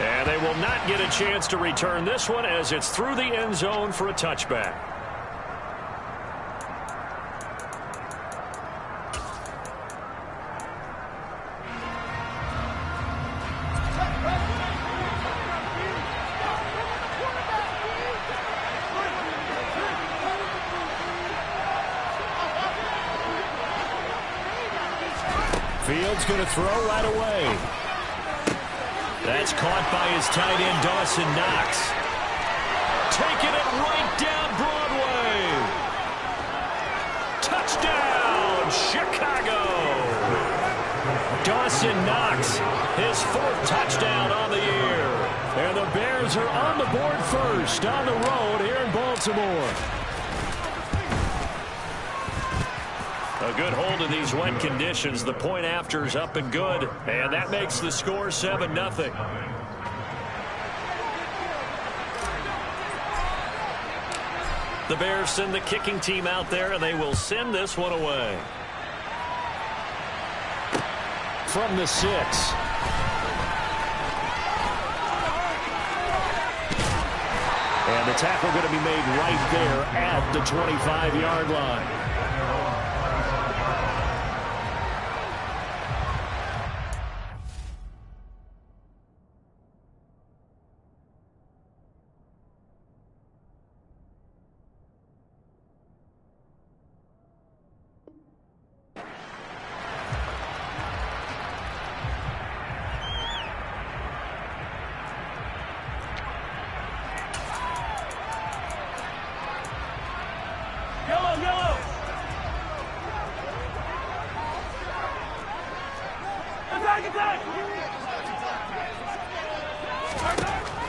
And they will not get a chance to return this one as it's through the end zone for a touchback. Fields going to throw right away. That's caught by his tight end, Dawson Knox. Taking it right down Broadway. Touchdown, Chicago. Dawson Knox, his 4th touchdown on the year. And the Bears are on the board first on the road here in Baltimore. A good hold in these wet conditions. The point after is up and good. And that makes the score 7-0. The Bears send the kicking team out there, and they will send this one away. From the 6. And the tackle going to be made right there at the 25-yard line.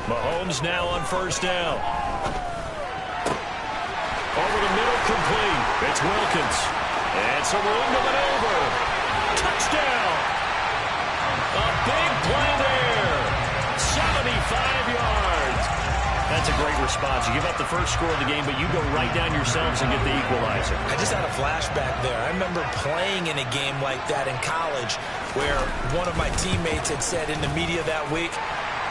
Mahomes now on first down. Over the middle, complete. It's Wilkins. And some room to maneuver. Touchdown. A big play there. 75 yards. That's a great response. You give up the first score of the game, but you go right down yourselves and get the equalizer. I just had a flashback there. I remember playing in a game like that in college where one of my teammates had said in the media that week,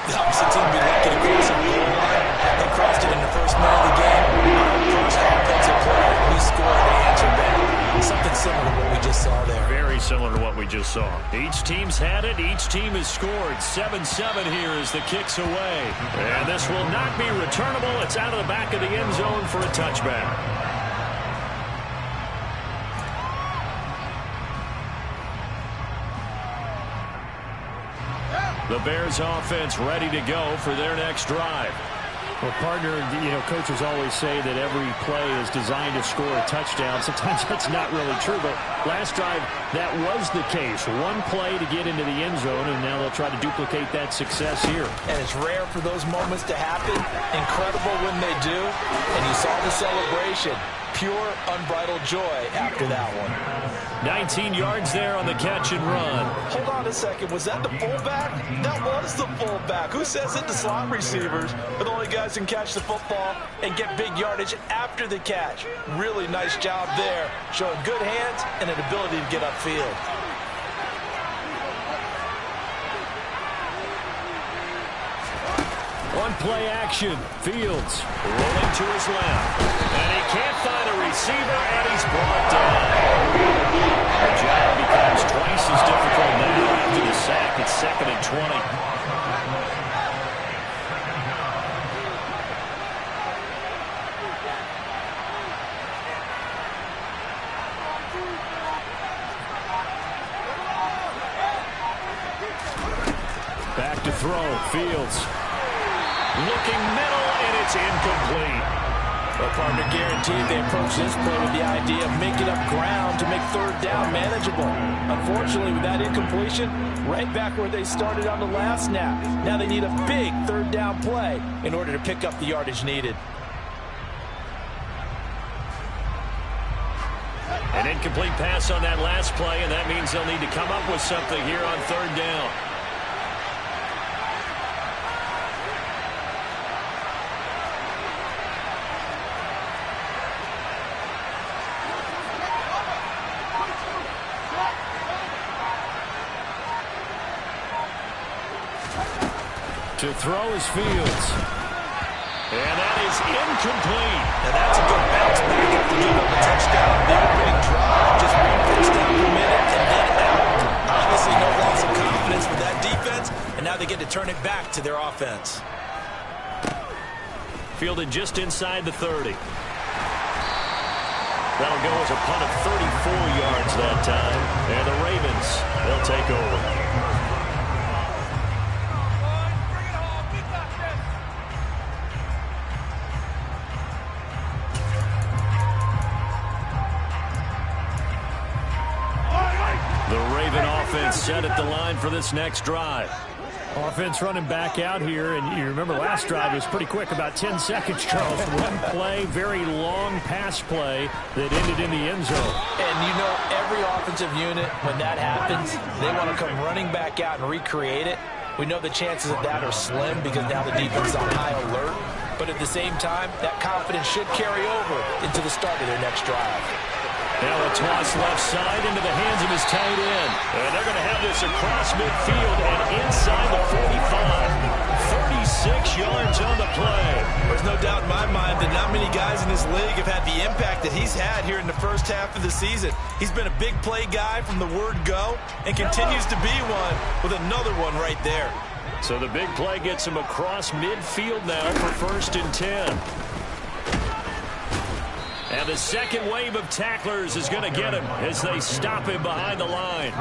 the opposite team would be lucky to cross the goal line. They crossed it in the first minute of the game. First offensive play, we scored, they answered back. Something similar to what we just saw there. Very similar to what we just saw. Each team's had it. Each team has scored. 7-7 here as the kick's away. And this will not be returnable. It's out of the back of the end zone for a touchback. The Bears offense ready to go for their next drive. Well, partner, coaches always say that every play is designed to score a touchdown. Sometimes that's not really true, but last drive, that was the case. One play to get into the end zone, and now they'll try to duplicate that success here. And it's rare for those moments to happen. Incredible when they do. And you saw the celebration. Pure, unbridled joy after that one. 19 yards there on the catch and run. Hold on a second. Was that the fullback? That was the fullback. Who says it? The slot receivers are the only guys who can catch the football and get big yardage after the catch. Really nice job there. Showing good hands and an ability to get upfield. One play action. Fields rolling to his left. And he can't find a receiver, and he's brought down. The job becomes twice as difficult now after the sack. It's 2nd and 20. Back to throw. Fields. Looking middle, and it's incomplete. Well, partner, guaranteed they approach this play with the idea of making up ground to make 3rd down manageable. Unfortunately, with that incompletion, right back where they started on the last snap. Now they need a big 3rd down play in order to pick up the yardage needed. An incomplete pass on that last play, and that means they'll need to come up with something here on 3rd down. To throw is Fields. And that is incomplete. And that's a good bounce back after giving up a touchdown. The opening drive, just one first down per minute and then out. Obviously no loss of confidence with that defense, and now they get to turn it back to their offense. Fielded just inside the 30. That'll go as a punt of 34 yards that time. And the Ravens, they'll take over. Set at the line for this next drive. Offense running back out here, and you remember last drive was pretty quick, about 10 seconds, Charles. One play, very long pass play that ended in the end zone. And you know every offensive unit, when that happens, they want to come running back out and recreate it. We know the chances of that are slim because now the defense is on high alert. But at the same time, that confidence should carry over into the start of their next drive. Now a toss left side into the hands of his tight end. And they're going to have this across midfield and inside the 45. 36 yards on the play. There's no doubt in my mind that not many guys in this league have had the impact that he's had here in the first half of the season. He's been a big play guy from the word go and continues to be one with another one right there. So the big play gets him across midfield now for 1st and 10. And the second wave of tacklers is going to get him as they stop him behind the line.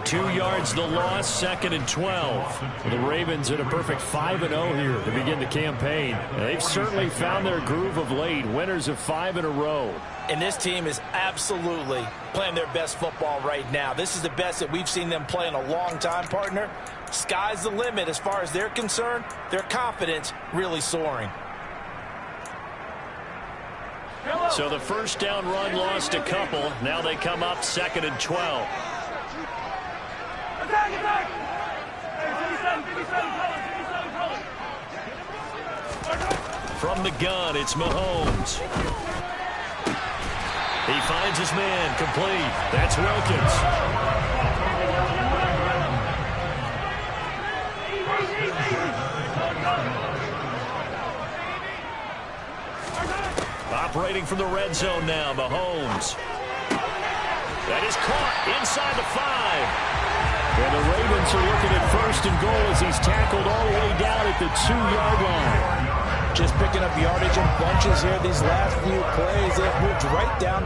2 yards the loss, 2nd and 12. The Ravens at a perfect 5-0 here to begin the campaign. They've certainly found their groove of late, winners of 5 in a row. And this team is absolutely playing their best football right now. This is the best that we've seen them play in a long time, partner. Sky's the limit as far as they're concerned. Their confidence really soaring. So the first down run lost a couple. Now they come up 2nd and 12. From the gun, it's Mahomes. He finds his man, complete. That's Wilkins. Operating from the red zone now, Mahomes. That is caught inside the 5. And the Ravens are looking at 1st and goal as he's tackled all the way down at the 2-yard line. Just picking up yardage in bunches here these last few plays. They've moved right down.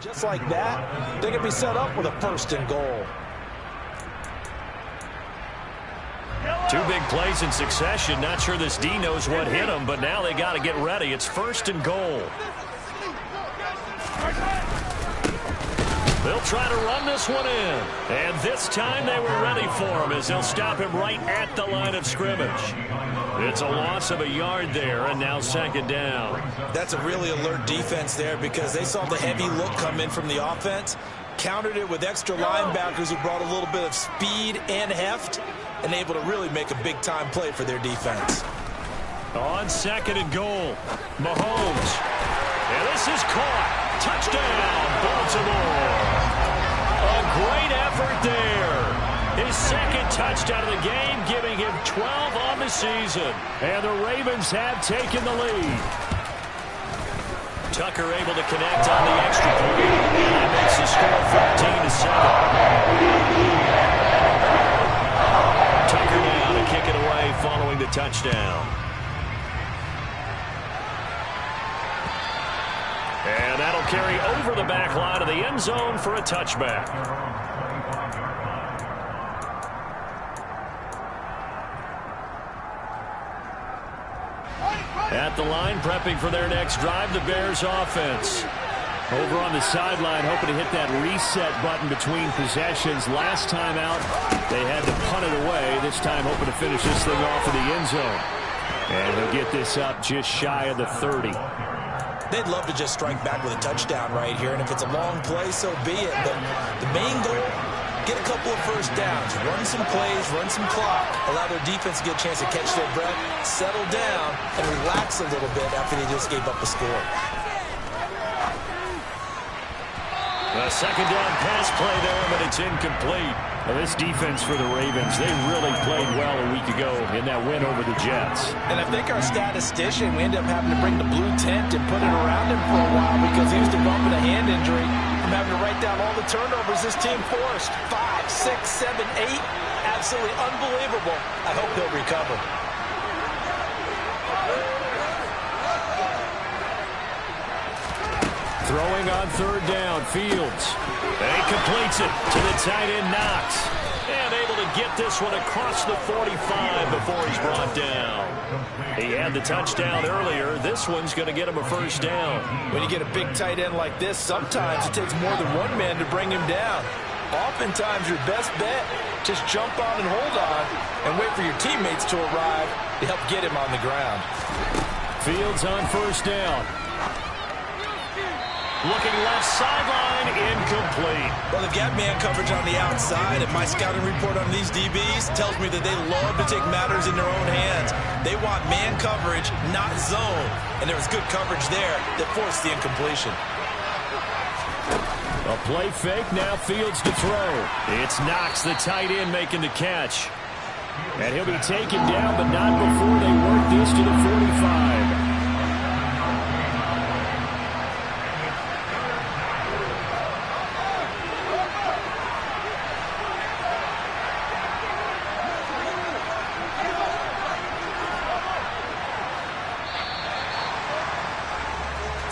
Just like that, they can be set up with a 1st and goal. 2 big plays in succession. Not sure this D knows what hit him, but now they got to get ready. It's 1st and goal. They'll try to run this one in. And this time they were ready for him as they'll stop him right at the line of scrimmage. It's a loss of a yard there, and now 2nd down. That's a really alert defense there because they saw the heavy look come in from the offense, countered it with extra linebackers who brought a little bit of speed and heft, and able to really make a big-time play for their defense. On 2nd and goal, Mahomes. And this is caught. Touchdown, Baltimore. A great effort there. His 2nd touchdown of the game, giving him 12 on the season. And the Ravens have taken the lead. Tucker able to connect on the extra point. And that makes the score 14-7. Tucker now to kick it away following the touchdown. And that'll carry over the back line of the end zone for a touchback. At the line, prepping for their next drive, the Bears offense. Over on the sideline, hoping to hit that reset button between possessions. Last time out, they had to punt it away. This time, hoping to finish this thing off in the end zone. And he'll get this up just shy of the 30. They'd love to just strike back with a touchdown right here, and if it's a long play, so be it. But the main goal, get a couple of 1st downs, run some plays, run some clock, allow their defense to get a chance to catch their breath, settle down, and relax a little bit after they just gave up a score. A 2nd down pass play there, but it's incomplete. Well, this defense for the Ravens, they really played well a week ago in that win over the Jets. And I think our statistician, we ended up having to bring the blue tent and put it around him for a while because he was developing a hand injury from having to write down all the turnovers this team forced. 5, 6, 7, 8. Absolutely unbelievable. I hope he'll recover. Throwing on 3rd down, Fields. And he completes it to the tight end, Knox. And able to get this one across the 45 before he's brought down. He had the touchdown earlier. This one's going to get him a 1st down. When you get a big tight end like this, sometimes it takes more than one man to bring him down. Oftentimes, your best bet, just jump on and hold on and wait for your teammates to arrive to help get him on the ground. Fields on 1st down. Looking left sideline, incomplete. Well, they've got man coverage on the outside, and my scouting report on these DBs tells me that they love to take matters in their own hands. They want man coverage, not zone. And there was good coverage there that forced the incompletion. A play fake, now Fields to throw. It's Knox, the tight end, making the catch. And he'll be taken down, but not before they work this to the 45.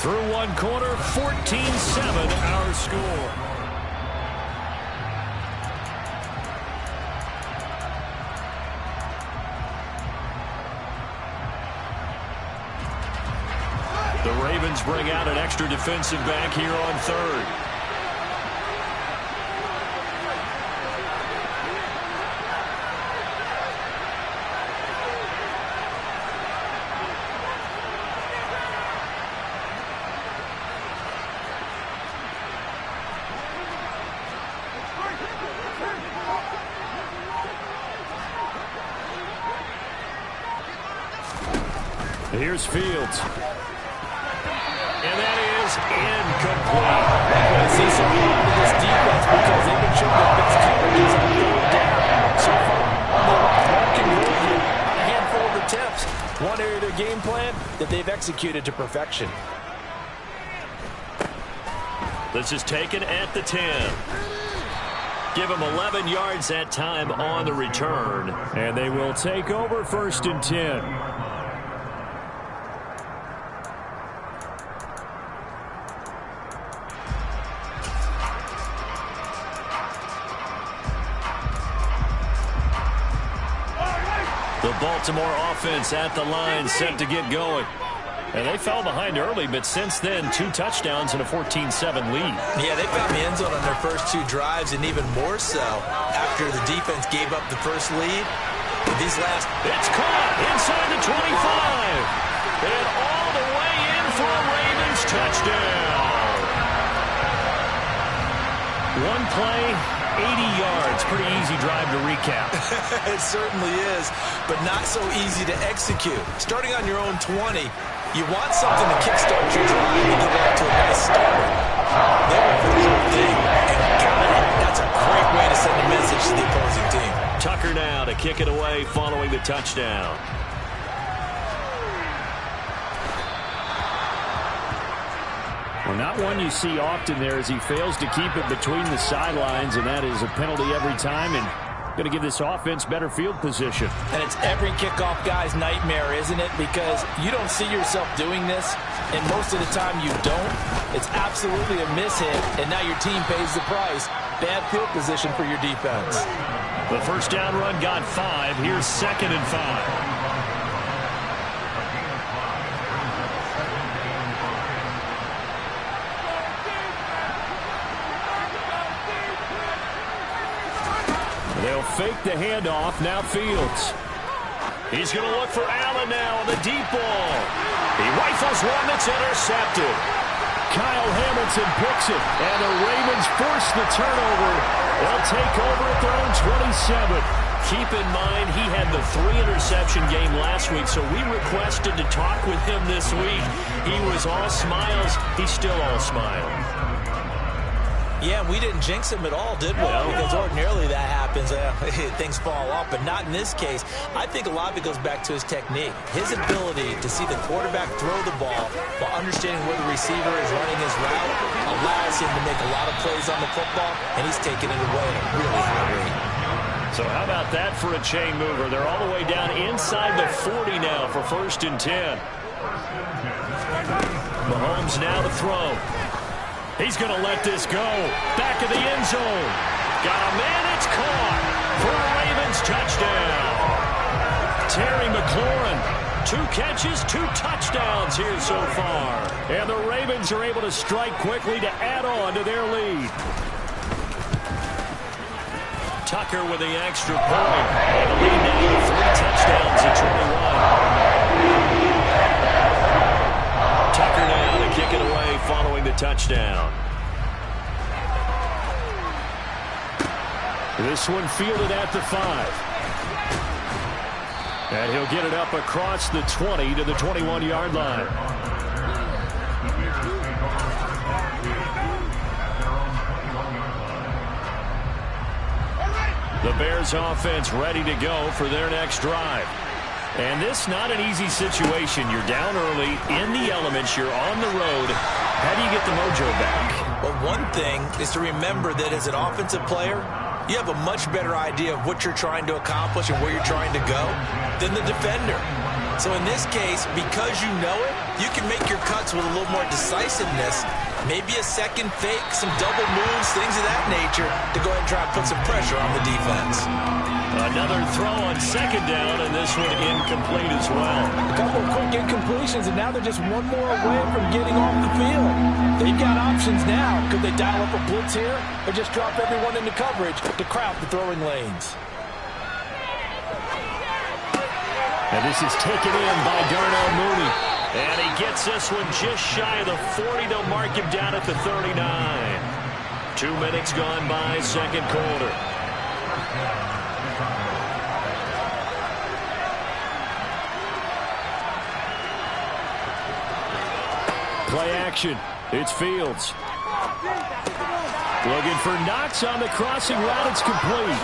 Through one quarter, 14-7 our score. The Ravens bring out an extra defensive back here on 3rd. Here's Fields. And that is incomplete. I see so hard with this defense because they've been showing their best coverages on 3rd down. So far, one conversion, a handful of attempts. One area of their game plan that they've executed to perfection. This is taken at the 10. Give them 11 yards that time on the return. And they will take over 1st and 10. The Baltimore offense at the line, set to get going. And they fell behind early, but since then, 2 touchdowns and a 14-7 lead. Yeah, they found the end zone on their first 2 drives, and even more so after the defense gave up the first lead. These last... It's caught inside the 25. And all the way in for a Ravens touchdown. One play, 80 yards. Pretty easy drive to recap. It certainly is, but not so easy to execute. Starting on your own 20, you want something to kickstart your drive and get off to a nice start. They went for the whole thing and got it. That's a great way to send a message to the opposing team. Tucker now to kick it away following the touchdown. Well, not one you see often there as he fails to keep it between the sidelines, and that is a penalty every time, and going to give this offense better field position. And it's every kickoff guy's nightmare, isn't it? Because you don't see yourself doing this, and most of the time you don't. It's absolutely a mishit, and now your team pays the price. Bad field position for your defense. The first down run got 5. Here's 2nd and 5. They'll fake the handoff. Now Fields. He's going to look for Allen now on the deep ball. He rifles one that's intercepted. Kyle Hamilton picks it, and the Ravens force the turnover. They'll take over at their own 27. Keep in mind, he had the 3-interception game last week, so we requested to talk with him this week. He was all smiles. He's still all smiles. Yeah, we didn't jinx him at all, did we? No. Because ordinarily that happens. Things fall off, but not in this case. I think a lot of it goes back to his technique. His ability to see the quarterback throw the ball while understanding where the receiver is running his route allows him to make a lot of plays on the football, and he's taking it away at a really high rate. So how about that for a chain mover? They're all the way down inside the 40 now for 1st and 10. Mahomes now to throw. He's going to let this go. Back of the end zone. Got a man. It's caught for a Ravens touchdown. Terry McLaurin, 2 catches, 2 touchdowns here so far. And the Ravens are able to strike quickly to add on to their lead. Tucker with the extra point. And the lead now to 3 touchdowns at 21. Tucker now to kick it away following the touchdown. This one fielded at the 5. And he'll get it up across the 20 to the 21-yard line. The Bears offense ready to go for their next drive. And this not an easy situation. You're down early, in the elements, you're on the road. How do you get the mojo back? Well, one thing is to remember that as an offensive player, you have a much better idea of what you're trying to accomplish and where you're trying to go than the defender. So in this case, because you know it, you can make your cuts with a little more decisiveness. Maybe a second fake, some double moves, things of that nature to go ahead and try and put some pressure on the defense. Another throw on 2nd down, and this one incomplete as well. A couple of quick incompletions, and now they're just one more away from getting off the field. They've got options now. Could they dial up a blitz here or just drop everyone into coverage to crowd the throwing lanes? And this is taken in by Darnell Mooney. And he gets this one just shy of the 40. They'll mark him down at the 39. 2 minutes gone by, 2nd quarter. Play action. It's Fields. Looking for Knox on the crossing route. It's complete.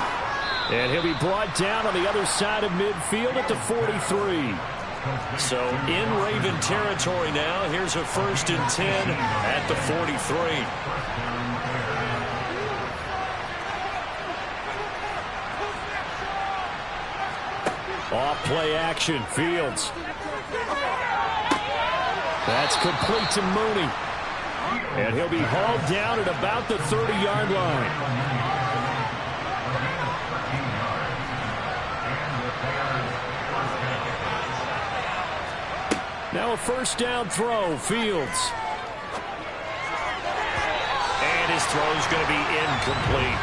And he'll be brought down on the other side of midfield at the 43. So in Raven territory now. Here's a 1st and 10 at the 43. Off play action. Fields. That's complete to Mooney. And he'll be hauled down at about the 30-yard line. Now a first down throw, Fields. And his throw is going to be incomplete.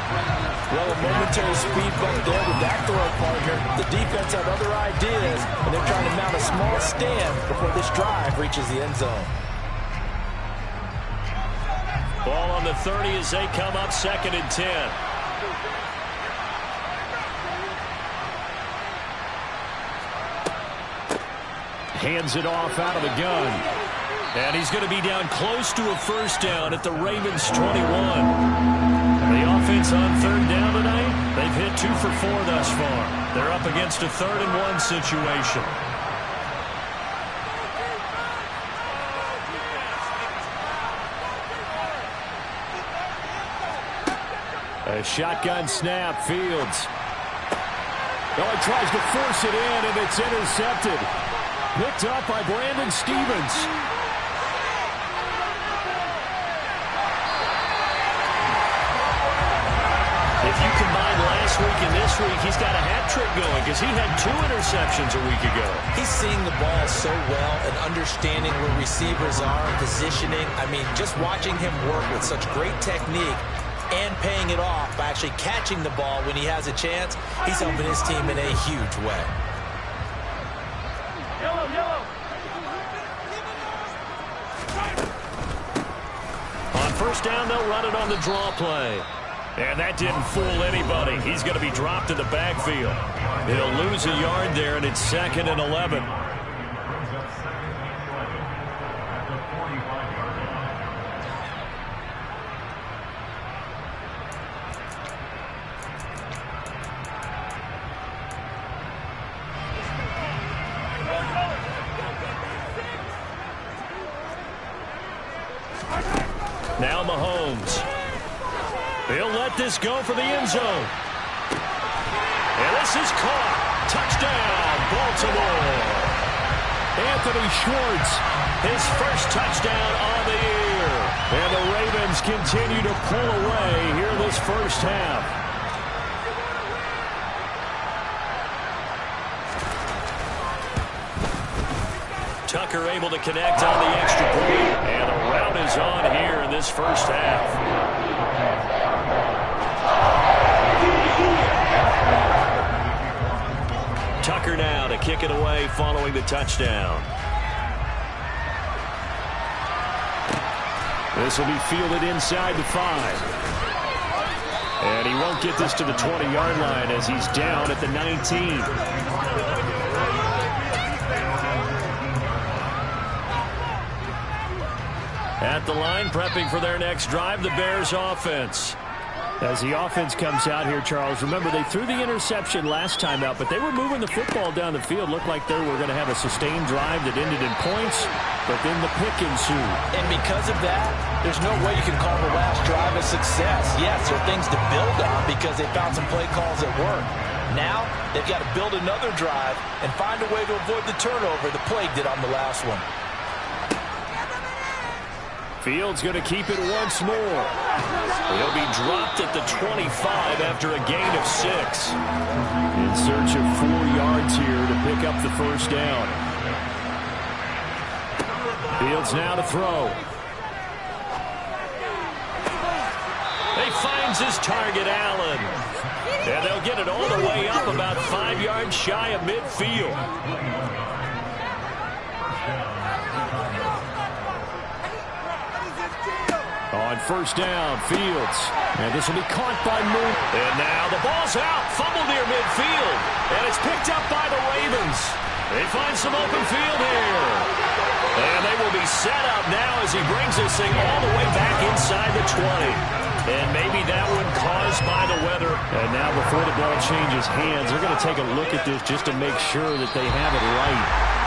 Well, a momentary speed bump there with that throw partner. The defense had other ideas, and they're trying to mount a small stand before this drive reaches the end zone. Ball on the 30 as they come up 2nd and 10. Hands it off out of the gun. And he's going to be down close to a first down at the Ravens 21. The offense on 3rd down tonight, they've hit 2 for 4 thus far. They're up against a 3rd and 1 situation. A shotgun snap, Fields. Oh, he tries to force it in, and it's intercepted. Picked up by Brandon Stevens. If you combine last week and this week, he's got a hat trick going because he had 2 interceptions a week ago. He's seeing the ball so well and understanding where receivers are, positioning. I mean, just watching him work with such great technique and paying it off by actually catching the ball when he has a chance, he's helping his team in a huge way. On first down, they'll run it on the draw play. And that didn't fool anybody. He's going to be dropped in the backfield. He'll lose a yard there, and it's 2nd and 11. Now Mahomes. He'll let this go for the end zone. And this is caught. Touchdown, Baltimore. Anthony Schwartz, his first touchdown on the year. And the Ravens continue to pull away here in this first half. Tucker able to connect on the extra point. And a rout is on here in this first half. Tucker now to kick it away following the touchdown. This will be fielded inside the 5. And he won't get this to the 20-yard line as he's down at the 19. At the line, prepping for their next drive, the Bears offense. As the offense comes out here, Charles, remember they threw the interception last time out, but they were moving the football down the field. Looked like they were going to have a sustained drive that ended in points, but then the pick ensued. And because of that, there's no way you can call the last drive a success. Yes, there are things to build on because they found some play calls that work. Now, they've got to build another drive and find a way to avoid the turnover the plague did on the last one. Fields going to keep it once more. He'll be dropped at the 25 after a gain of 6. In search of 4 yards here to pick up the first down. Fields now to throw. He finds his target, Allen. And they'll get it all the way up about 5 yards shy of midfield. On first down, Fields. And this will be caught by Moon. And now the ball's out. Fumble near midfield. And it's picked up by the Ravens. They find some open field here. And they will be set up now as he brings this thing all the way back inside the 20. And maybe that one caused by the weather. And now before the ball changes hands, they're going to take a look at this just to make sure that they have it right.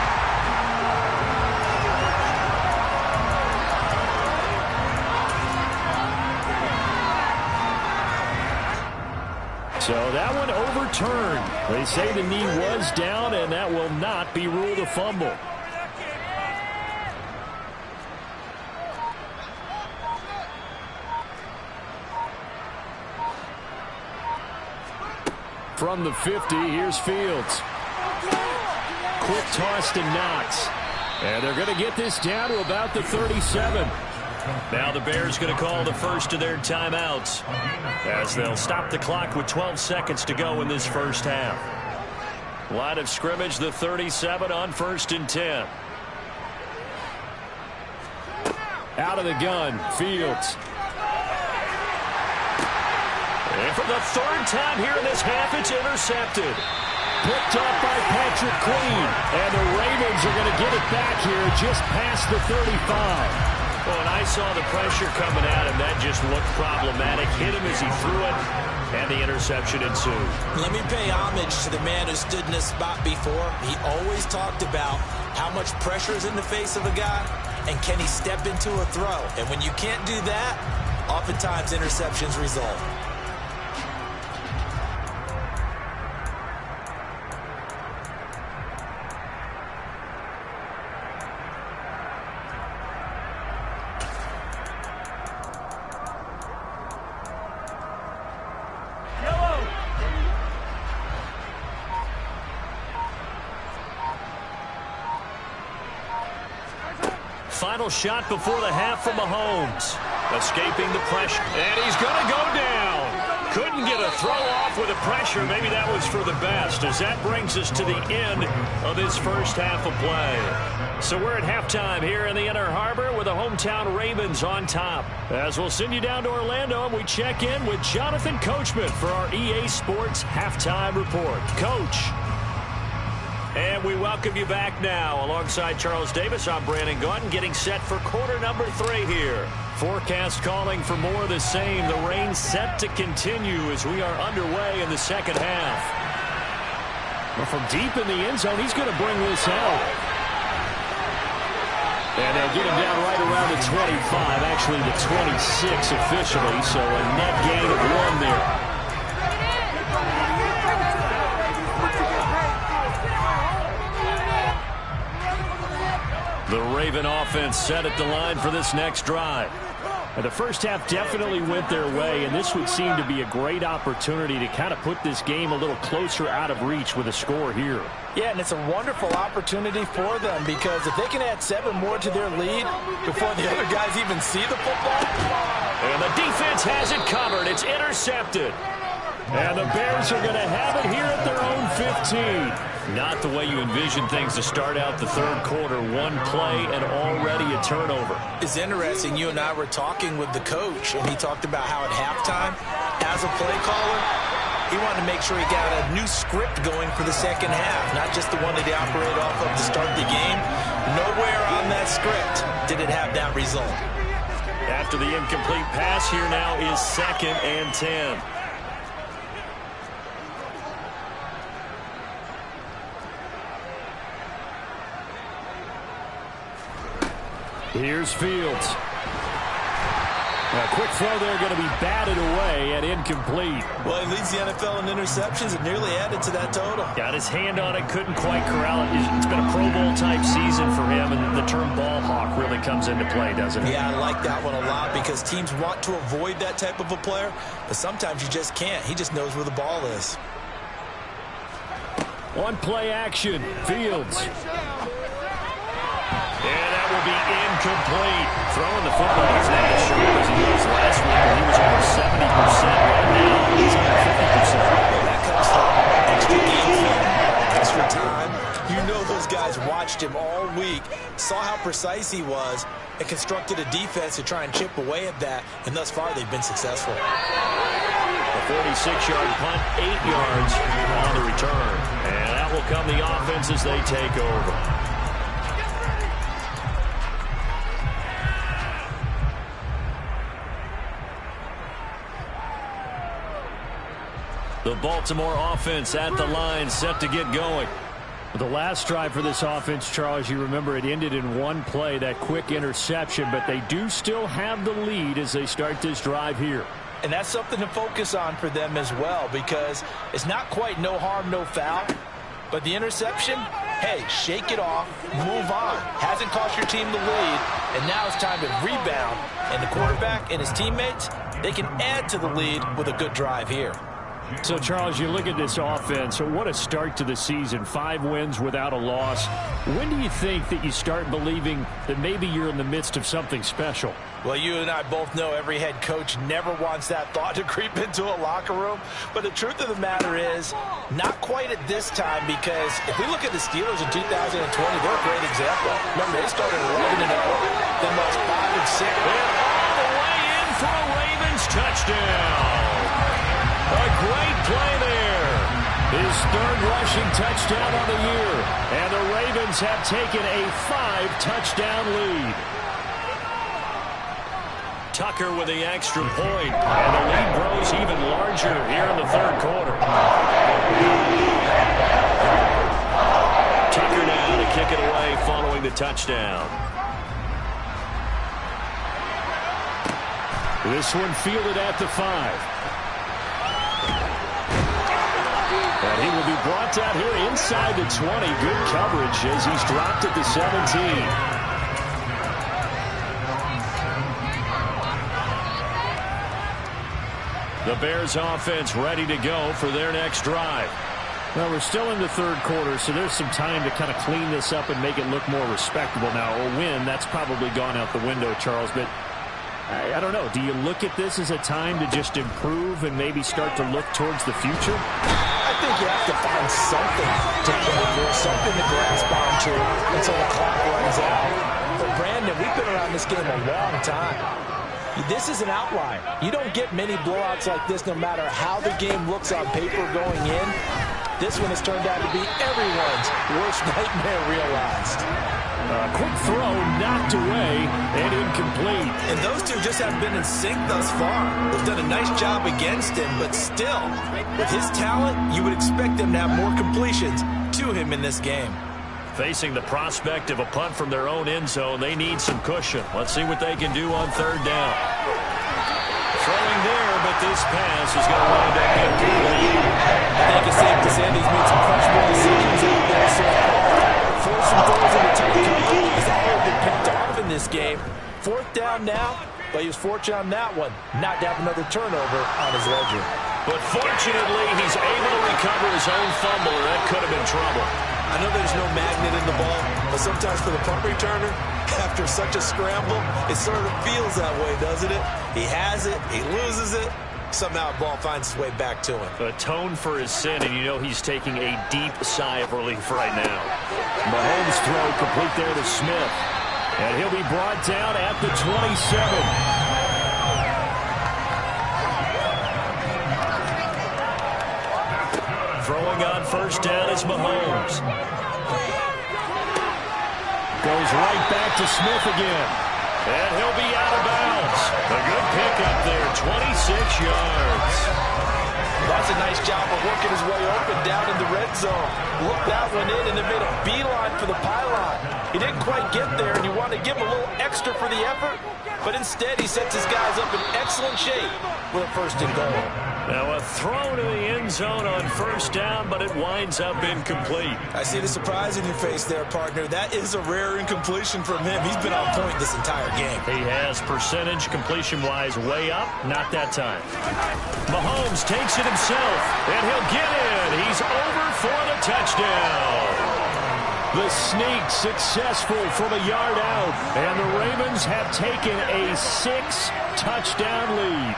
So that one overturned. They say the knee was down, and that will not be ruled a fumble. From the 50, here's Fields. Quick toss to Knox. And they're going to get this down to about the 37. Now the Bears going to call the first of their timeouts as they'll stop the clock with 12 seconds to go in this first half. Line of scrimmage, the 37 on 1st and 10. Out of the gun, Fields. And for the third time here in this half, it's intercepted. Picked up by Patrick Queen. And the Ravens are going to get it back here just past the 35. Well, and I saw the pressure coming at him. That just looked problematic. Hit him as he threw it, and the interception ensued. Let me pay homage to the man who stood in this spot before. He always talked about how much pressure is in the face of a guy, and can he step into a throw. And when you can't do that, oftentimes interceptions result. Final shot before the half from Mahomes. Escaping the pressure. And he's going to go down. Couldn't get a throw off with the pressure. Maybe that was for the best, as that brings us to the end of this first half of play. So we're at halftime here in the Inner Harbor with the hometown Ravens on top. As we'll send you down to Orlando, and we check in with Jonathan Coachman for our EA Sports Halftime Report. Coach. And we welcome you back now. Alongside Charles Davis, I'm Brandon Gaudin, getting set for quarter number 3 here. Forecast calling for more of the same. The rain set to continue as we are underway in the second half. Well, from deep in the end zone, he's going to bring this out. And they'll get him down right around the 25, actually the 26 officially, so a net gain of 1 there. The Raven offense set at the line for this next drive. And the first half definitely went their way, and this would seem to be a great opportunity to kind of put this game a little closer out of reach with a score here. Yeah, and it's a wonderful opportunity for them, because if they can add 7 more to their lead before the other guys even see the football. And the defense has it covered. It's intercepted. And the Bears are going to have it here at their own 15. Not the way you envision things to start out the third quarter. 1 play and already a turnover. It's interesting. You and I were talking with the coach, and he talked about how at halftime, as a play caller, he wanted to make sure he got a new script going for the second half, not just the one that he operated off of to start the game. Nowhere on that script did it have that result. After the incomplete pass, here now is 2nd and 10. Here's Fields. A quick throw there, going to be batted away and incomplete. Well, he leads the NFL in interceptions and nearly added to that total. Got his hand on it, couldn't quite corral it. It's been a Pro Bowl type season for him, and the term ball hawk really comes into play, doesn't it? Yeah, I like that one a lot, because teams want to avoid that type of a player, but sometimes you just can't. He just knows where the ball is. One play action, Fields. And that will be incomplete. Throwing the football is not as sure as he was last week, when he was over 70%. Right now, he's under 50%. Well, that comes from extra game film, extra time. You know those guys watched him all week, saw how precise he was, and constructed a defense to try and chip away at that, and thus far they've been successful. A 46-yard punt, 8 yards on the return. And that will come the offense as they take over. The Baltimore offense at the line, set to get going. The last drive for this offense, Charles, you remember it ended in 1 play, that quick interception, but they do still have the lead as they start this drive here. And that's something to focus on for them as well, because it's not quite no harm, no foul, but the interception, hey, shake it off, move on. Hasn't cost your team the lead, and now it's time to rebound. And the quarterback and his teammates, they can add to the lead with a good drive here. So, Charles, you look at this offense, what a start to the season. 5 wins without a loss. When do you think that you start believing that maybe you're in the midst of something special? Well, you and I both know every head coach never wants that thought to creep into a locker room. But the truth of the matter is, not quite at this time, because if we look at the Steelers in 2020, they're a great example. Remember, they started 11-0, then lost 5 and 6. And all the way in for a Ravens touchdown. A great play there. His 3rd rushing touchdown on the year. And the Ravens have taken a 5-touchdown lead. Tucker with the extra point. And the lead grows even larger here in the 3rd quarter. Tucker now to kick it away following the touchdown. This one fielded at the 5. And he will be brought down here inside the 20. Good coverage as he's dropped at the 17. The Bears offense ready to go for their next drive. Well, we're still in the 3rd quarter, so there's some time to kind of clean this up and make it look more respectable now. A win, that's probably gone out the window, Charles, but I don't know. Do you look at this as a time to just improve and maybe start to look towards the future? I think you have to find something to play for, something to grasp onto until the clock runs out. But, Brandon, we've been around this game a long time. This is an outlier. You don't get many blowouts like this no matter how the game looks on paper going in. This one has turned out to be everyone's worst nightmare realized. Quick throw knocked away and incomplete. And those two just haven't been in sync thus far. They've done a nice job against him, but still, with his talent, you would expect them to have more completions to him in this game. Facing the prospect of a punt from their own end zone, they need some cushion. Let's see what they can do on 3rd down. Throwing there, but this pass is going to wind up incomplete. I think it's safe to say he's made some questionable decisions out there so far. Force some throws into tight coverage. He's all been picked off in this game. 4th down now, but he was fortunate on that one not to have another turnover on his ledger. But fortunately, he's able to recover his own fumble, or that could have been trouble. I know there's no magnet in the ball, but sometimes for the punt returner, after such a scramble, it sort of feels that way, doesn't it? He has it, he loses it, somehow the ball finds its way back to him. Atone for his sin, and you know he's taking a deep sigh of relief right now. Mahomes' throw complete there to Smith. And he'll be brought down at the 27. Throwing on 1st down is Mahomes. Goes right back to Smith again. And he'll be out of bounds. A good pickup there, 26 yards. That's a nice job of working his way open down in the red zone. Looked that one in and then made a beeline for the pylon. He didn't quite get there, and you want to give him a little extra for the effort, but instead he sets his guys up in excellent shape with a 1st and goal. Now a throw to the end zone on 1st down, but it winds up incomplete. I see the surprise in your face there, partner. That is a rare incompletion from him. He's been on point this entire game. He has percentage completion-wise way up. Not that time. Mahomes takes it himself, and he'll get in. He's over for the touchdown. The sneak successful from a yard out, and the Ravens have taken a 6-touchdown lead.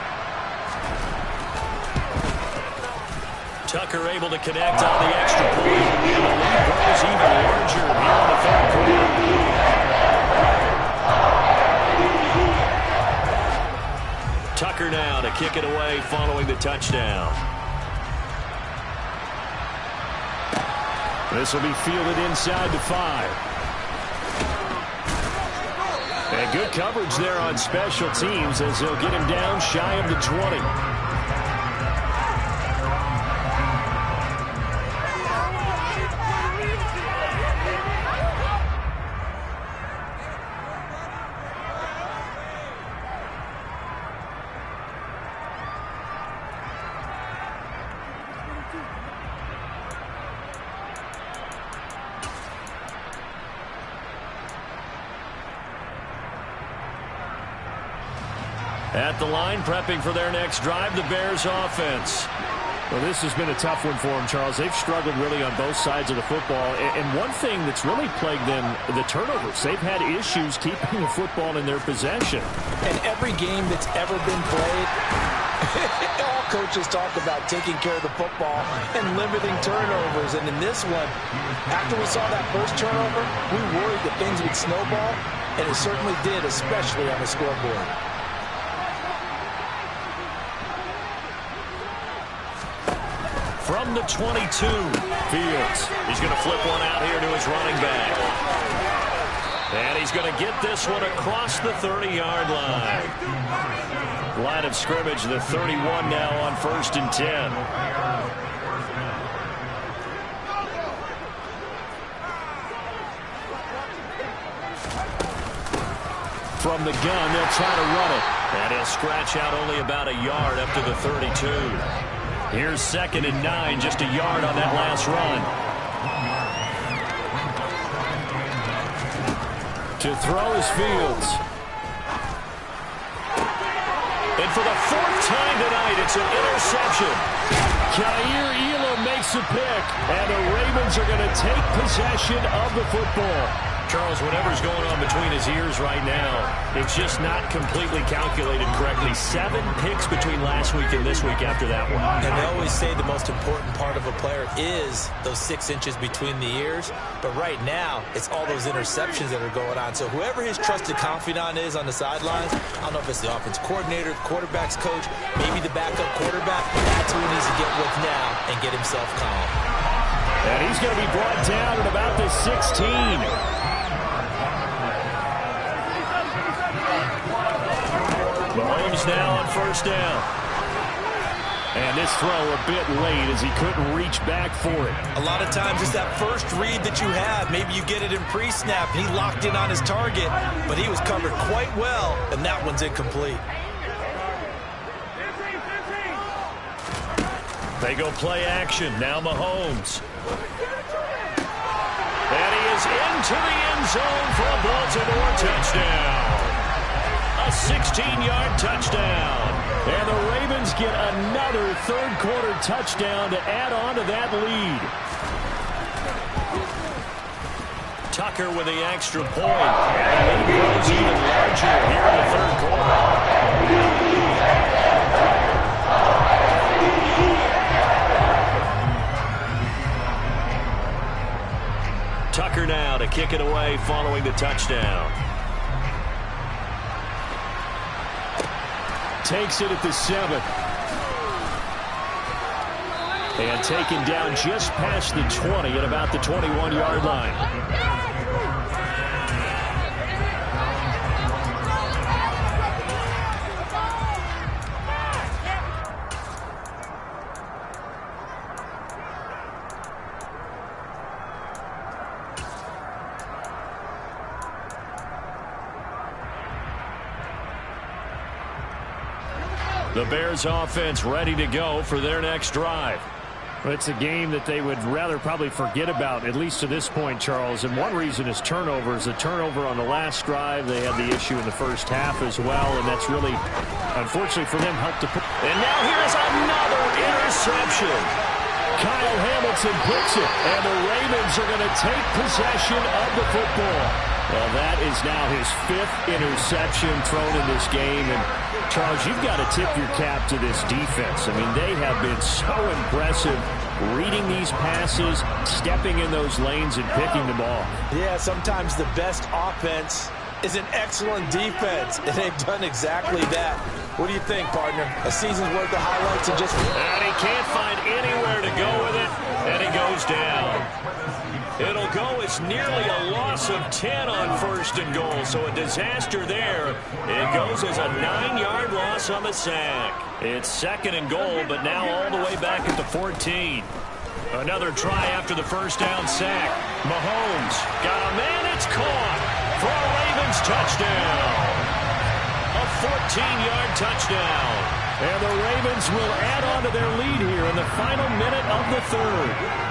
Tucker able to connect on the extra point. And the lead grows even larger here in the 3rd quarter. Tucker now to kick it away following the touchdown. This will be fielded inside the 5. And good coverage there on special teams as they'll get him down shy of the 20. At the line, prepping for their next drive, the Bears offense. Well, this has been a tough one for them, Charles. They've struggled really on both sides of the football. And one thing that's really plagued them, the turnovers. They've had issues keeping the football in their possession. And every game that's ever been played, all coaches talk about taking care of the football and limiting turnovers. And in this one, after we saw that first turnover, we worried that things would snowball, and it certainly did, especially on the scoreboard. From the 22, Fields. He's going to flip one out here to his running back. And he's going to get this one across the 30-yard line. Line of scrimmage, the 31 now on 1st and 10. From the gun, they'll try to run it. And he'll scratch out only about a yard up to the 32. Here's 2nd and 9, just a yard on that last run. To throw is Fields. And for the 4th time tonight, it's an interception. Kaiir Elam makes a pick, and the Ravens are going to take possession of the football. Charles, whatever's going on between his ears right now, it's just not completely calculated correctly. 7 picks between last week and this week after that one. And they always say the most important part of a player is those 6 inches between the ears. But right now, it's all those interceptions that are going on. So whoever his trusted confidant is on the sidelines, I don't know if it's the offense coordinator, the quarterback's coach, maybe the backup quarterback, that's who he needs to get with now and get himself calm. And he's going to be brought down at about the 16. Mahomes now on 1st down. And this throw a bit late as he couldn't reach back for it. A lot of times it's that first read that you have. Maybe you get it in pre-snap. He locked in on his target, but he was covered quite well, and that one's incomplete. They go play action. Now Mahomes. And he is into the end zone for a Baltimore touchdown. A 16-yard touchdown. And the Ravens get another third-quarter touchdown to add on to that lead. Tucker with the extra point. And the lead grows even larger here in the third quarter. Tucker now to kick it away following the touchdown. Takes it at the 7. And taken down just past the 20 at about the 21-yard line. The Bears offense ready to go for their next drive. Well, it's a game that they would rather probably forget about, at least to this point, Charles. And one reason is turnovers. A turnover on the last drive. They had the issue in the first half as well, and that's really, unfortunately for them, helped to put. And now here's another interception. Kyle Hamilton picks it, and the Ravens are going to take possession of the football. Well, that is now his 5th interception thrown in this game. And, Charles, you've got to tip your cap to this defense. I mean, they have been so impressive reading these passes, stepping in those lanes, and picking them off. Yeah, sometimes the best offense is an excellent defense, and they've done exactly that. What do you think, partner? A season's worth of highlights and just... And he can't find anywhere to go with it, and he goes down. It'll go as nearly a loss of 10 on 1st and goal, so a disaster there. It goes as a 9-yard loss on the sack. It's 2nd and goal, but now all the way back at the 14. Another try after the first down sack. Mahomes got a man, it's caught for a Ravens touchdown. A 14-yard touchdown. And the Ravens will add on to their lead here in the final minute of the 3rd.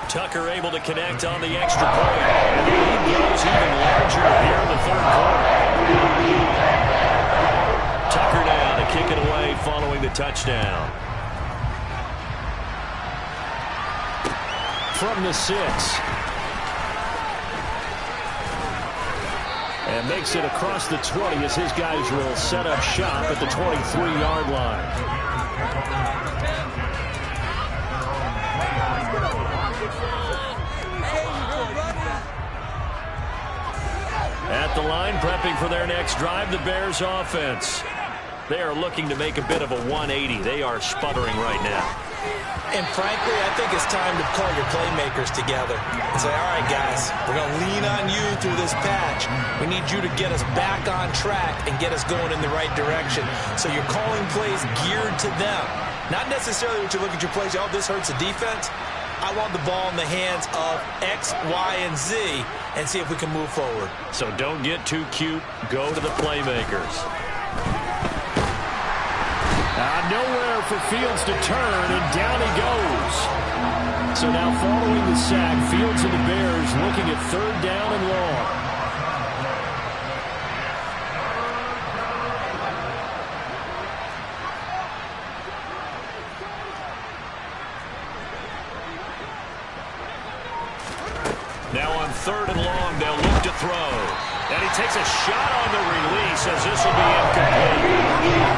Tucker able to connect on the extra point. And the lead grows even larger here in the 3rd quarter. Tucker down to kick it away following the touchdown. From the 6. And makes it across the 20 as his guys will set up shop at the 23-yard line. At the line, prepping for their next drive, the Bears offense. They are looking to make a bit of a 180. They are sputtering right now. And frankly, I think it's time to call your playmakers together and say, all right, guys, we're going to lean on you through this patch. We need you to get us back on track and get us going in the right direction. So you're calling plays geared to them. Not necessarily what you look at your plays, oh, this hurts the defense. I want the ball in the hands of X, Y, and Z and see if we can move forward. So don't get too cute. Go to the playmakers. Nowhere for Fields to turn, and down he goes. So now following the sack, Fields and the Bears looking at 3rd down and long. Now on 3rd and long, they'll look to throw. And he takes a shot on the release as this will be incomplete.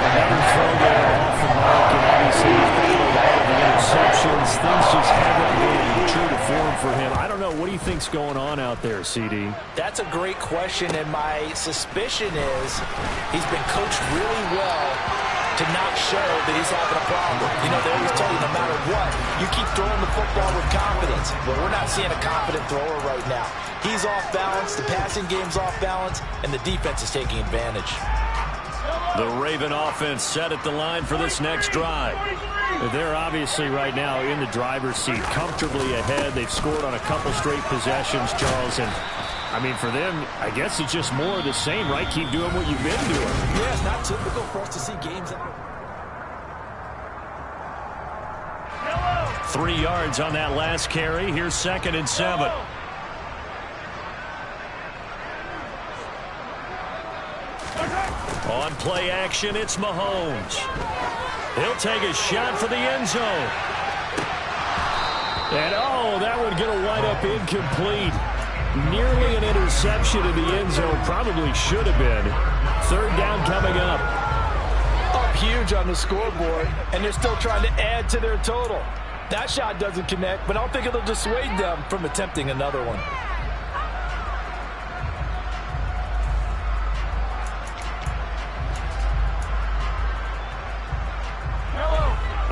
Another throw there off the mark, and obviously he's battled all of the interceptions. Things just haven't been true to form for him. I don't know. What do you think's going on out there, CD? That's a great question, and my suspicion is he's been coached really well to not show that he's having a problem. You know, they always tell you no matter what, you keep throwing the football with confidence. Well, we're not seeing a confident thrower right now. He's off balance, the passing game's off balance, and the defense is taking advantage. The Raven offense set at the line for this next drive. They're obviously right now in the driver's seat, comfortably ahead. They've scored on a couple straight possessions, Charles, and I mean, for them, I guess it's just more of the same, right? Keep doing what you've been doing. Yeah, it's not typical for us to see games. 3 yards on that last carry. Here's 2nd and 7. On play action, it's Mahomes. He'll take a shot for the end zone. And, oh, that would get a wind up incomplete. Nearly an interception in the end zone. Probably should have been. 3rd down coming up. Up huge on the scoreboard, and they're still trying to add to their total. That shot doesn't connect, but I don't think it'll dissuade them from attempting another one.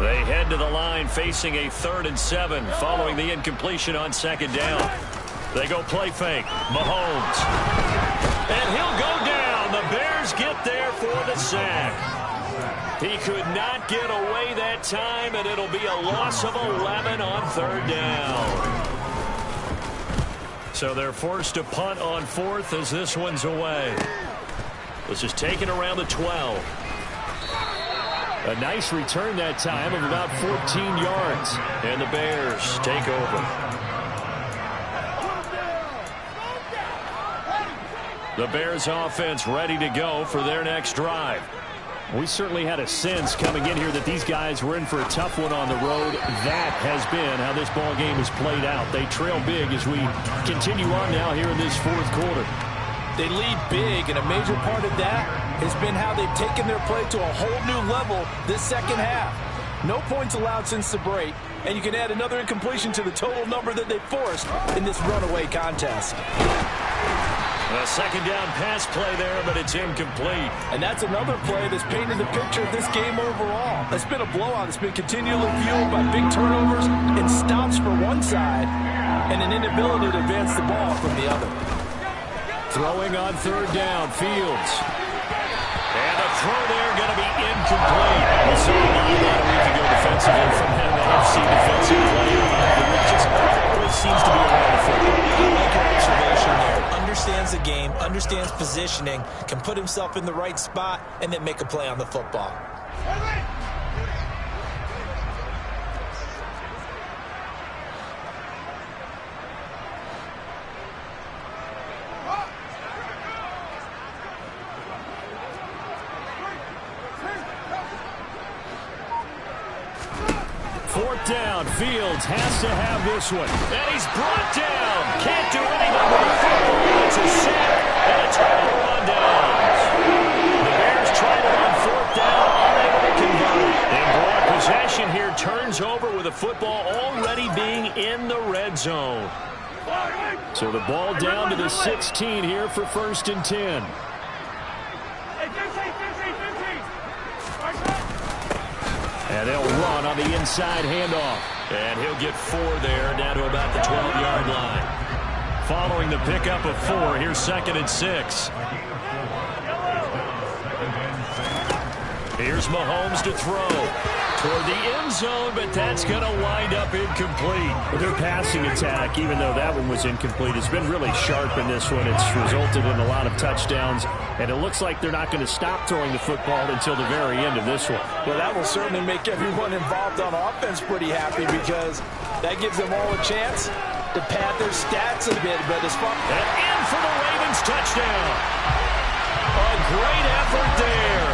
They head to the line facing a 3rd and 7 following the incompletion on 2nd down. They go play fake. Mahomes. And he'll go down. The Bears get there for the sack. He could not get away that time, and it'll be a loss of 11 on 3rd down. So they're forced to punt on 4th as this one's away. This is taken around the 12. A nice return that time of about 14 yards. And the Bears take over. The Bears offense ready to go for their next drive. We certainly had a sense coming in here that these guys were in for a tough one on the road. That has been how this ball game has played out. They trail big as we continue on now here in this 4th quarter. They lead big, and a major part of that has been how they've taken their play to a whole new level this 2nd half. No points allowed since the break, and you can add another incompletion to the total number that they forced in this runaway contest. A 2nd down pass play there, but it's incomplete. And that's another play that's painted the picture of this game overall. It's been a blowout. It's been continually fueled by big turnovers and stops for one side and an inability to advance the ball from the other. Throwing on 3rd down, Fields. And a throw there going to be incomplete. We saw a lot a week ago defensively from him, the NFC defensive player. It just always seems to be around the football. I like your observation there. Understands the game, understands positioning, can put himself in the right spot, and then make a play on the football. 4th down. Fields has to have this one. And he's brought down. Can't do anything with the football. It's a sack and a turnover on downs. The Bears tried it on 4th down, unable to convert. And broad possession here turns over with the football already being in the red zone. So the ball down to the 16 here for 1st and 10. And they'll run on the inside handoff. And he'll get 4 there, down to about the 12-yard line. Following the pickup of 4, here's 2nd and 6. Here's Mahomes to throw toward the end zone, but that's going to wind up incomplete. Their passing attack, even though that one was incomplete, has been really sharp in this one. It's resulted in a lot of touchdowns, and it looks like they're not going to stop throwing the football until the very end of this one. Well, that will certainly make everyone involved on offense pretty happy because that gives them all a chance to pad their stats a bit. But as far and in for the Ravens touchdown. A great effort there.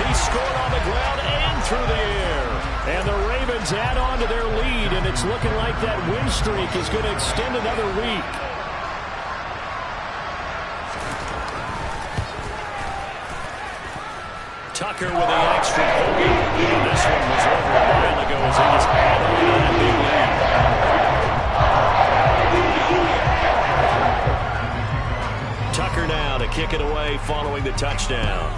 He scored on the ground and through the air. And the Ravens add on to their lead, and it's looking like that win streak is going to extend another week. Tucker with the extra point. And this one was over a while ago as he just added on to that big lead. Tucker now to kick it away following the touchdown.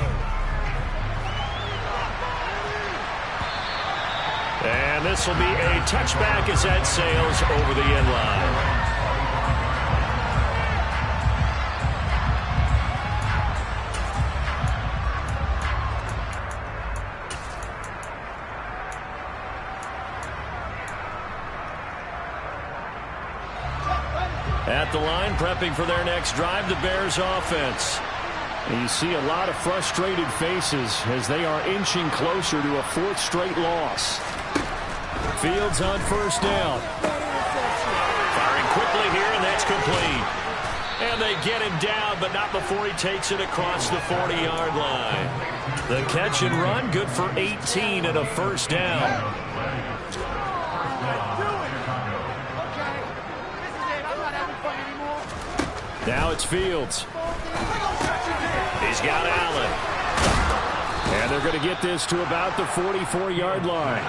And this will be a touchback as that sails over the end line. At the line, prepping for their next drive, the Bears offense. And you see a lot of frustrated faces as they are inching closer to a 4th straight loss. Fields on 1st down. Firing quickly here, and that's complete. And they get him down, but not before he takes it across the 40-yard line. The catch and run, good for 18 and a 1st down. Now it's Fields. He's got Allen. And they're going to get this to about the 44-yard line.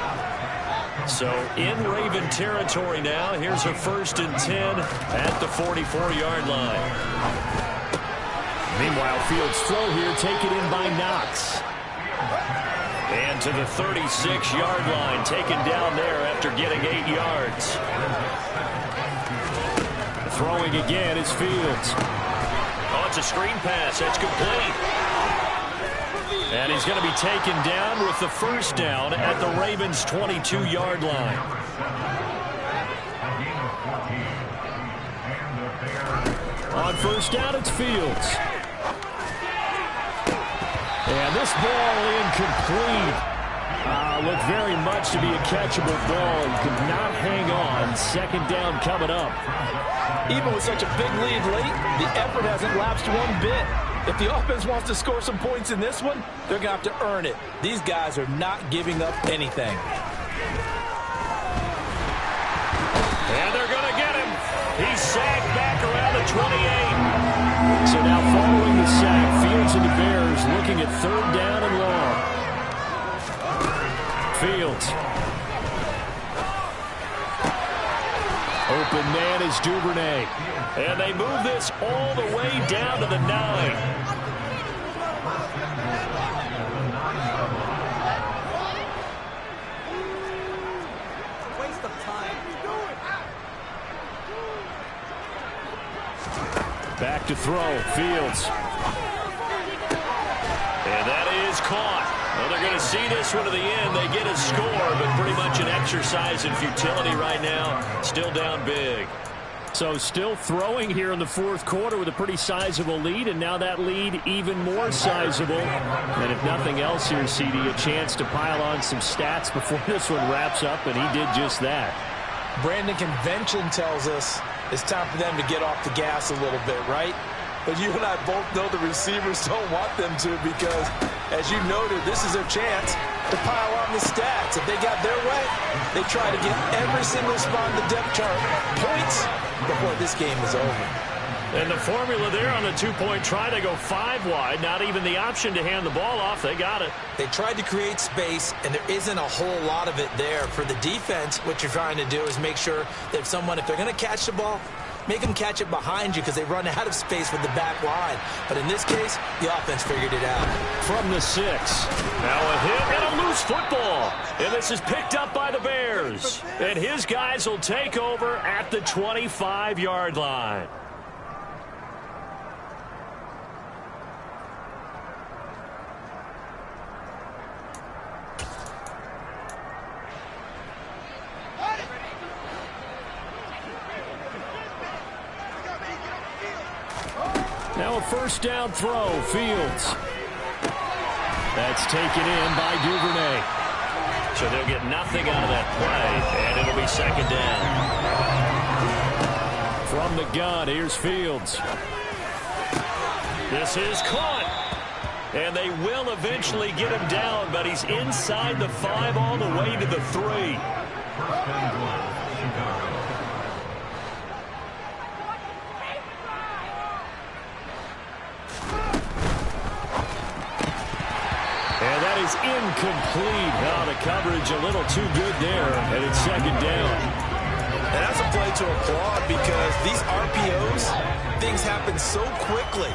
So in Raven territory now. Here's a 1st and 10 at the 44-yard line. Meanwhile, Fields' throw here taken in by Knox. And to the 36-yard line, taken down there after getting 8 yards. Throwing again is Fields. Oh, it's a screen pass. That's complete. And he's going to be taken down with the 1st down at the Ravens' 22-yard line. On 1st down, it's Fields. And this ball incomplete. Looked very much to be a catchable ball and could not hang on. 2nd down coming up. Even with such a big lead late, the effort hasn't lapsed one bit. If the offense wants to score some points in this one, they're going to have to earn it. These guys are not giving up anything. And they're going to get him. He's sacked back around the 28. So now following the sack, Fields and the Bears looking at 3rd down and long. Fields. Open man is Duvernay. And they move this all the way down to the 9. Waste of time. Back to throw. Fields. And that is caught. Well, they're going to see this one to the end. They get a score, but pretty much an exercise in futility right now. Still down big. So still throwing here in the 4th quarter with a pretty sizable lead, and now that lead even more sizable. And if nothing else here, CD, a chance to pile on some stats before this one wraps up, and he did just that. Brandon, convention tells us it's time for them to get off the gas a little bit, right? But you and I both know the receivers don't want them to because, as you noted, this is their chance to pile on the stats. If they got their way, They try to get every single spot in the depth chart points before this game is over. And the formula there on the two-point try to go 5 wide. Not even the option to hand the ball off. They got it. They tried to create space, and there isn't a whole lot of it there. For the defense, what you're trying to do is make sure that if they're going to catch the ball, make them catch it behind you because they run out of space with the back line. But in this case, the offense figured it out. From the 6. Now a hit and a loose football. And this is picked up by the Bears. And his guys will take over at the 25-yard line. Now a first down throw, Fields. That's taken in by Duvernay. So they'll get nothing out of that play, and it'll be second down. From the gun, here's Fields. This is caught. And they will eventually get him down, but he's inside the 5 all the way to the 3. And that is incomplete. Now the coverage a little too good there, and it's second down. And that's a play to applaud because these RPOs, things happen so quickly.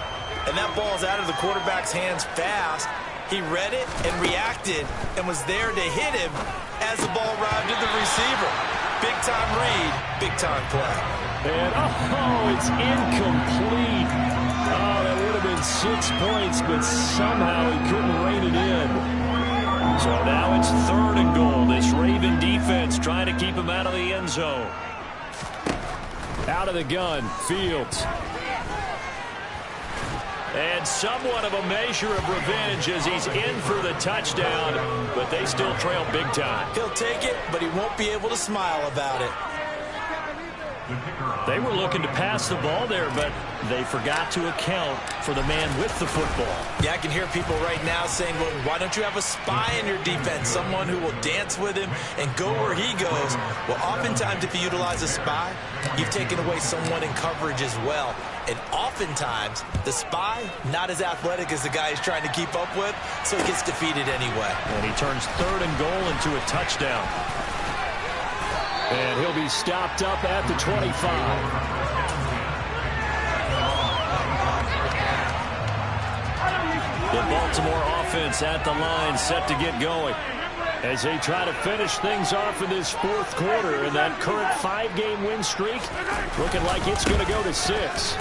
And that ball's out of the quarterback's hands fast. He read it and reacted and was there to hit him as the ball arrived to the receiver. Big-time read, big-time play. And, oh, it's incomplete. Oh, that would have been 6 points, but somehow he couldn't rein it in. So now it's 3rd and goal. This Raven defense trying to keep him out of the end zone. Out of the gun, Fields. And somewhat of a measure of revenge as he's in for the touchdown, but they still trail big time. He'll take it, but he won't be able to smile about it. They were looking to pass the ball there, but they forgot to account for the man with the football. Yeah, I can hear people right now saying, well, why don't you have a spy in your defense, someone who will dance with him and go where he goes? Well, oftentimes if you utilize a spy, you've taken away someone in coverage as well. And oftentimes, the spy, not as athletic as the guy he's trying to keep up with, so he gets defeated anyway. And he turns 3rd and goal into a touchdown. And he'll be stopped up at the 25. The Baltimore offense at the line, set to get going as they try to finish things off in this 4th quarter. And that current 5-game win streak looking like it's going to go to 6.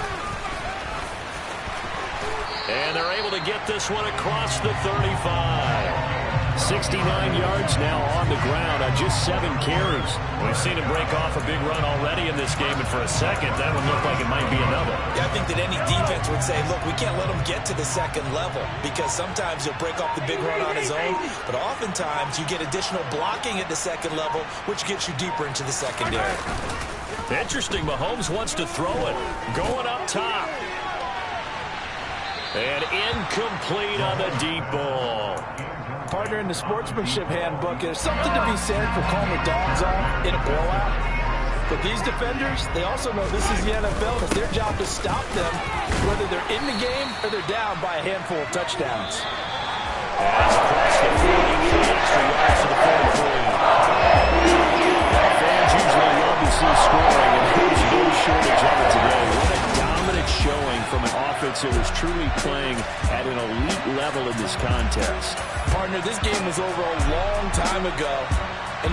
And they're able to get this one across the 35. 69 yards now on the ground on just 7 carries. We've seen him break off a big run already in this game, and for a second, that would look like it might be another. Yeah, I think that any defense would say, look, we can't let him get to the 2nd level because sometimes he'll break off the big run on his own, but oftentimes you get additional blocking at the 2nd level, which gets you deeper into the secondary. Interesting, Mahomes wants to throw it. Going up top. And incomplete on the deep ball. Partner, in the sportsmanship handbook, there's something to be said for calling the dogs off in a blowout. But these defenders, they also know this is the NFL, and it's their job to stop them, whether they're in the game or they're down by a handful of touchdowns. That's across the 40, extra yards to the 43. Fans usually love to see scoring, and there's no shortage of it today. What a dominant showing from an offense that was truly playing at an elite level in this contest. Partner, this game was over a long time ago,